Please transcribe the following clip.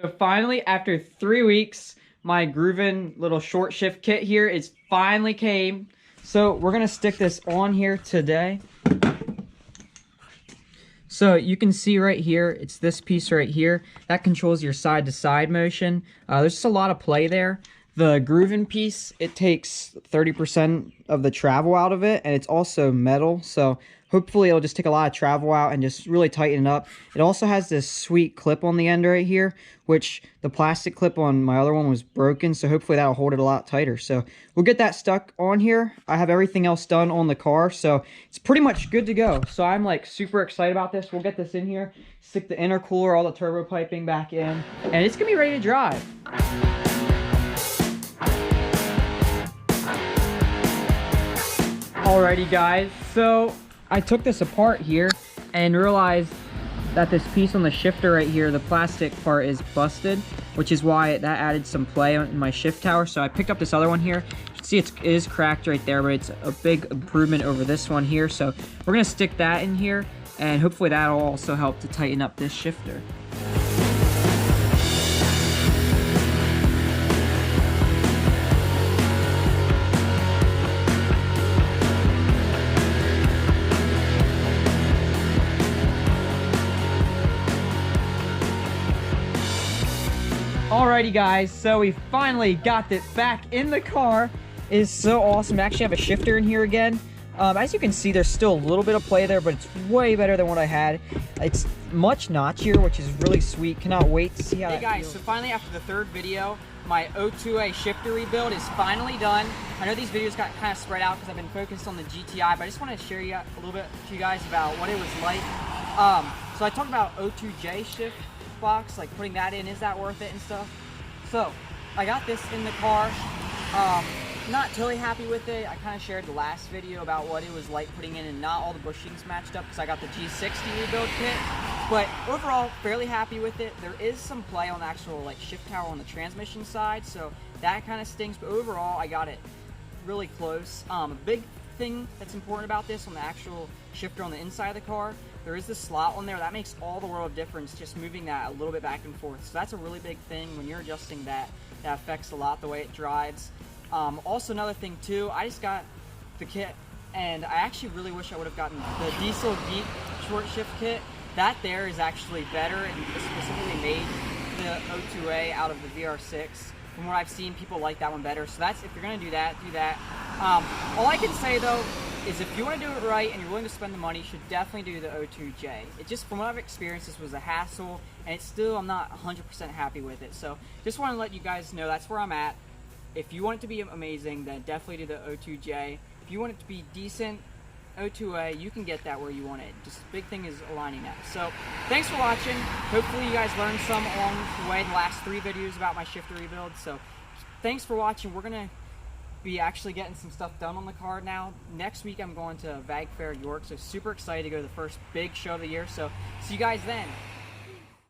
So finally, after 3 weeks, my Gruven little short shift kit here is finally came. So we're gonna stick this on here today. So you can see right here, it's this piece right here. That controls your side-to-side motion. There's just a lot of play there. The Gruven piece, it takes 30% of the travel out of it, and it's also metal, so hopefully it'll just take a lot of travel out and just really tighten it up. It also has this sweet clip on the end right here, which the plastic clip on my other one was broken, so hopefully that'll hold it a lot tighter. So we'll get that stuck on here. I have everything else done on the car, so it's pretty much good to go. So I'm like super excited about this. We'll get this in here, stick the intercooler, all the turbo piping back in, and it's gonna be ready to drive. Alrighty guys, so I took this apart here and realized that this piece on the shifter right here, the plastic part, is busted, which is why that added some play in my shift tower. So I picked up this other one here. You can see it is cracked right there, but it's a big improvement over this one here. So we're gonna stick that in here, and hopefully that'll also help to tighten up this shifter. Alrighty guys, so we finally got it back in the car. It is so awesome. I actually have a shifter in here again. As you can see, there's still a little bit of play there, but it's way better than what I had. It's much notchier, which is really sweet. Cannot wait to see how that feels. So finally, after the third video, my O2A shifter rebuild is finally done. I know these videos got kind of spread out because I've been focused on the GTI, but I just want to share a little bit to you guys about what it was like. So I talked about O2J shift box, like putting that in, is that worth it and stuff. So I got this in the car. Not totally happy with it. I kind of shared the last video about what it was like putting in, and not all the bushings matched up because I got the G60 rebuild kit. But overall, fairly happy with it. There is some play on the actual like shift tower on the transmission side, so that kind of stings. But overall, I got it really close. A big thing that's important about this on the actual shifter on the inside of the car, there is this slot on there that makes all the world of difference, just moving that a little bit back and forth. So that's a really big thing when you're adjusting that. That affects a lot the way it drives. Also another thing too, I just got the kit, and I actually really wish I would have gotten the Diesel Geek short shift kit. That there is actually better, and specifically made the O2A out of the VR6. From what I've seen, people like that one better. So that's, if you're gonna do that, do that. All I can say though is if you want to do it right and you're willing to spend the money, you should definitely do the O2J. It just, from what I've experienced, this was a hassle, and it's still, I'm not 100% happy with it. So just want to let you guys know that's where I'm at. If you want it to be amazing, then definitely do the O2J. If you want it to be decent, O2A, you can get that where you want it. Just the big thing is aligning that. So thanks for watching. Hopefully you guys learned some along the way, the last 3 videos about my shifter rebuild. So thanks for watching. We're gonna be actually getting some stuff done on the car now. Next week I'm going to Vag Fair York, so super excited to go to the first big show of the year. So see you guys then.